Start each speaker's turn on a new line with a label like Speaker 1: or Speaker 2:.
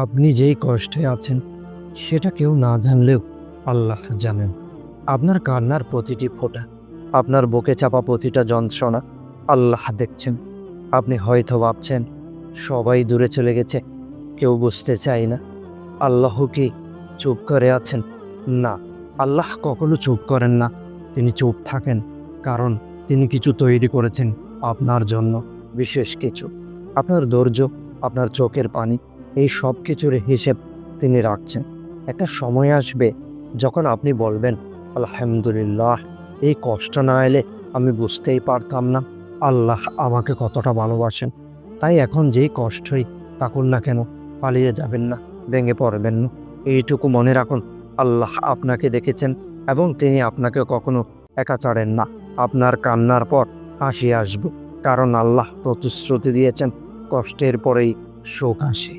Speaker 1: আপনি যেই কষ্টে আছেন সেটা কেউ না জানলেও আল্লাহ জানেন। আপনার কান্নার প্রতিটি ফোঁটা, আপনার বুকে চাপা প্রতিটা যন্ত্রণা আল্লাহ দেখছেন। আপনি হয়তো ভাবছেন সবাই দূরে চলে গেছে, কেউ বুঝতে চায় না। আল্লাহ কি চুপ করে আছেন? না, আল্লাহ কখনো চুপ করেন না। তিনি চুপ থাকেন কারণ তিনি কিছু তৈরি করেছেন আপনার জন্য, বিশেষ কিছু। আপনার ধৈর্য, আপনার চোখের পানি, এই সব কিছুর হিসেব তিনি রাখছেন। একটা সময় আসবে যখন আপনি বলবেন, আলহামদুলিল্লাহ, এই কষ্ট না এলে আমি বুঝতেই পারতাম না আল্লাহ আমাকে কতটা ভালোবাসেন। তাই এখন যেই কষ্টই থাকুন না কেন, পালিয়ে যাবেন না, ভেঙে পড়বেন না। এইটুকু মনে রাখুন, আল্লাহ আপনাকে দেখেছেন এবং তিনি আপনাকে কখনো একা ছাড়েন না। আপনার কান্নার পর হাসি আসবে, কারণ আল্লাহ প্রতিশ্রুতি দিয়েছেন কষ্টের পরেই সুখ আসে।